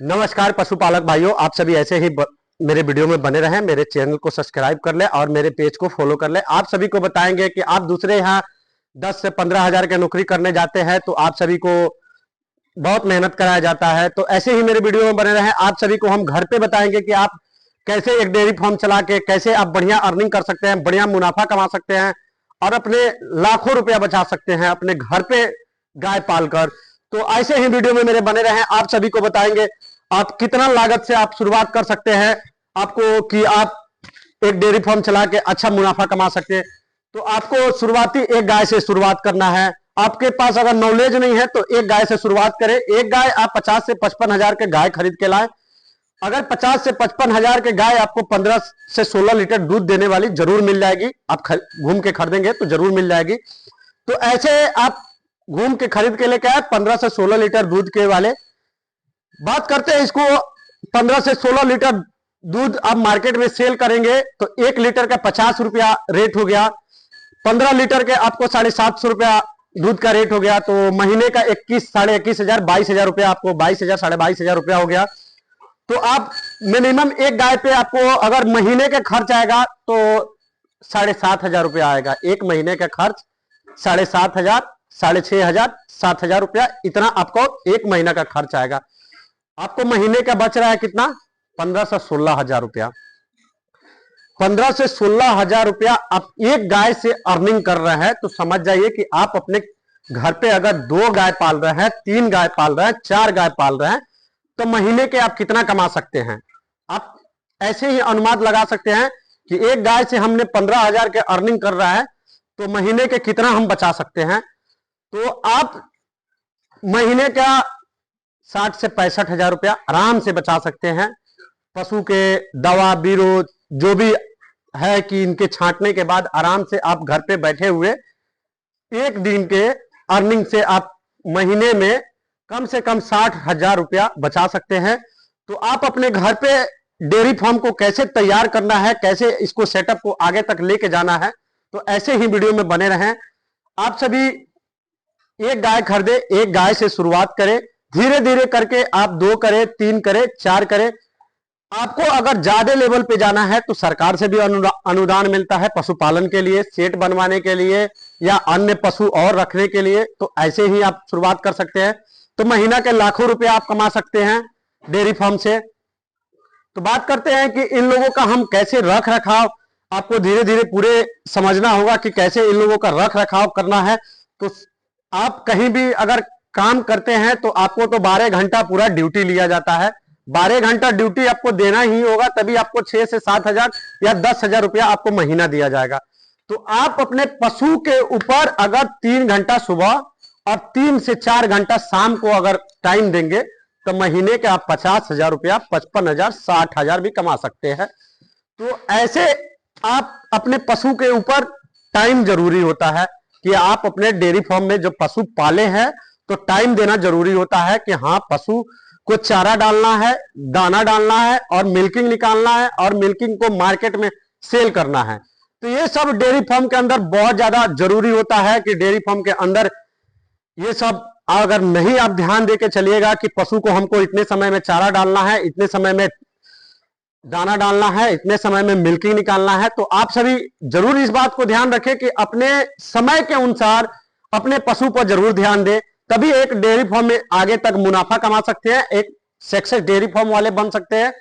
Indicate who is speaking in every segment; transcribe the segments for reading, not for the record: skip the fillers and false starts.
Speaker 1: नमस्कार पशुपालक भाइयों, आप सभी ऐसे ही मेरे वीडियो में बने रहें। मेरे चैनल को सब्सक्राइब कर ले और मेरे पेज को फॉलो कर ले। आप सभी को बताएंगे कि आप दूसरे यहाँ 10 से 15 हजार की नौकरी करने जाते हैं तो आप सभी को बहुत मेहनत कराया जाता है। तो ऐसे ही मेरे वीडियो में बने रहें। आप सभी को हम घर पे बताएंगे कि आप कैसे एक डेयरी फार्म चला के कैसे आप बढ़िया अर्निंग कर सकते हैं, बढ़िया मुनाफा कमा सकते हैं और अपने लाखों रुपया बचा सकते हैं अपने घर पे गाय पालकर। तो ऐसे ही वीडियो में मेरे बने रहें। आप सभी को बताएंगे आप कितना लागत से आप शुरुआत कर सकते हैं आपको कि आप एक डेयरी फार्म चला के अच्छा मुनाफा कमा सकते हैं। तो आपको शुरुआती एक गाय से शुरुआत करना है। आपके पास अगर नॉलेज नहीं है तो एक गाय से शुरुआत करें। एक गाय आप 50 से 55 हजार के गाय खरीद के लाएं। अगर 50 से 55 हजार के गाय आपको 15 से 16 लीटर दूध देने वाली जरूर मिल जाएगी। आप घूम के खरीदेंगे तो जरूर मिल जाएगी। तो ऐसे आप घूम के खरीद के लेके आए 15 से 16 लीटर दूध के वाले। बात करते हैं इसको 15 से 16 लीटर दूध आप मार्केट में सेल करेंगे तो 1 लीटर का 50 रुपया रेट हो गया। 15 लीटर के आपको 750 रुपया दूध का रेट हो गया। तो महीने का 21 साढ़े 21 हजार 22 हजार रुपया आपको 22 हजार साढ़े 22 हजार रुपया हो गया। तो आप मिनिमम एक गाय पे आपको अगर महीने का खर्च आएगा तो 7.5 हजार रुपया आएगा। एक महीने का खर्च 7.5 हजार 6.5 हजार 7 हजार रुपया, इतना आपको एक महीना का खर्च आएगा। आपको महीने का बच रहा है कितना? 15 से 16 हजार रुपया। 15 से 16 हजार रुपया आप एक गाय से अर्निंग कर रहे हैं। तो समझ जाइए कि आप अपने घर पे अगर 2 गाय पाल रहे हैं, 3 गाय पाल रहे हैं, 4 गाय पाल रहे हैं तो महीने के आप कितना कमा सकते हैं। आप ऐसे ही अनुमान लगा सकते हैं कि एक गाय से हमने 15 हजार के अर्निंग कर रहा है तो महीने के कितना हम बचा सकते हैं। तो आप महीने का 60 से 65 हजार रुपया आराम से बचा सकते हैं। पशु के दवा बीरो जो भी है कि इनके छांटने के बाद आराम से आप घर पे बैठे हुए एक दिन के अर्निंग से आप महीने में कम से कम 60 हजार रुपया बचा सकते हैं। तो आप अपने घर पे डेयरी फार्म को कैसे तैयार करना है, कैसे इसको सेटअप को आगे तक लेके जाना है, तो ऐसे ही वीडियो में बने रहें। आप सभी एक गाय खरीदे, एक गाय से शुरुआत करें। धीरे धीरे करके आप 2 करें, 3 करें, 4 करें। आपको अगर ज्यादा लेवल पे जाना है तो सरकार से भी अनुदान मिलता है पशुपालन के लिए, सेट बनवाने के लिए या अन्य पशु और रखने के लिए। तो ऐसे ही आप शुरुआत कर सकते हैं। तो महीना के लाखों रुपए आप कमा सकते हैं डेयरी फार्म से। तो बात करते हैं कि इन लोगों का हम कैसे रख रखाव, आपको धीरे धीरे पूरे समझना होगा कि कैसे इन लोगों का रख रखाव करना है। तो आप कहीं भी अगर काम करते हैं तो आपको तो 12 घंटा पूरा ड्यूटी लिया जाता है। 12 घंटा ड्यूटी आपको देना ही होगा, तभी आपको 6 से 7 हजार या 10 हजार रुपया आपको महीना दिया जाएगा। तो आप अपने पशु के ऊपर अगर 3 घंटा सुबह और 3 से 4 घंटा शाम को अगर टाइम देंगे तो महीने के आप 50 हजार रुपया 55 हजार 60 हजार भी कमा सकते हैं। तो ऐसे आप अपने पशु के ऊपर टाइम जरूरी होता है कि आप अपने डेयरी फार्म में जो पशु पाले हैं तो टाइम देना जरूरी होता है कि हाँ पशु को चारा डालना है, दाना डालना है और मिल्किंग निकालना है और मिल्किंग को मार्केट में सेल करना है। तो ये सब डेयरी फार्म के अंदर बहुत ज्यादा जरूरी होता है कि डेयरी फार्म के अंदर ये सब अगर नहीं आप ध्यान देके चलिएगा कि पशु को हमको इतने समय में चारा डालना है, इतने समय में दाना डालना है, इतने समय में मिल्किंग निकालना है, तो आप सभी जरूर इस बात को ध्यान रखें कि अपने समय के अनुसार अपने पशु पर जरूर ध्यान दें। तभी एक डेयरी फार्म में आगे तक मुनाफा कमा सकते हैं, एक सक्सेस डेयरी फार्म वाले बन सकते हैं।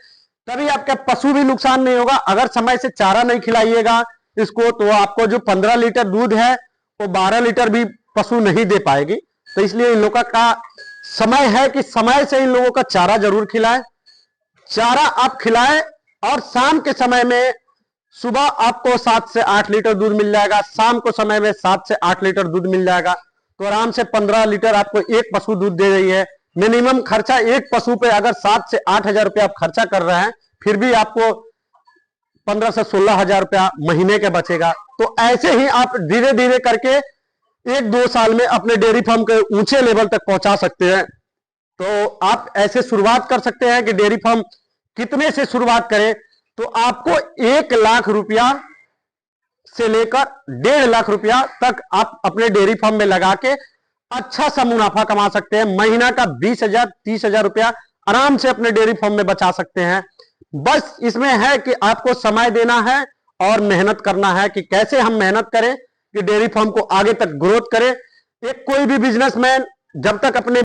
Speaker 1: तभी आपका पशु भी नुकसान नहीं होगा। अगर समय से चारा नहीं खिलाइएगा इसको तो आपको जो 15 लीटर दूध है वो 12 लीटर भी पशु नहीं दे पाएगी। तो इसलिए इन लोगों का समय है कि समय से इन लोगों का चारा जरूर खिलाएं। चारा आप खिलाएं और शाम के समय में सुबह आपको 7 से 8 लीटर दूध मिल जाएगा, शाम को समय में 7 से 8 लीटर दूध मिल जाएगा। तो आराम से 15 लीटर आपको एक पशु दूध दे रही है। मिनिमम खर्चा एक पशु पे अगर 7 से 8 हजार रुपया आप खर्चा कर रहे हैं फिर भी आपको 15 से 16 हजार रुपया महीने के बचेगा। तो ऐसे ही आप धीरे धीरे करके 1-2 साल में अपने डेयरी फार्म के ऊंचे लेवल तक पहुंचा सकते हैं। तो आप ऐसे शुरुआत कर सकते हैं कि डेयरी फार्म कितने से शुरुआत करें। तो आपको 1 लाख रुपया से लेकर 1.5 लाख रुपया तक आप अपने डेयरी फार्म में लगा के अच्छा सा मुनाफा कमा सकते हैं। महीना का 20 हजार 30 हजार रुपया आराम से अपने डेयरी फार्म में बचा सकते हैं। बस इसमें है कि आपको समय देना है और मेहनत करना है कि कैसे हम मेहनत करें कि डेयरी फार्म को आगे तक ग्रोथ करें। एक कोई भी बिजनेसमैन जब तक अपने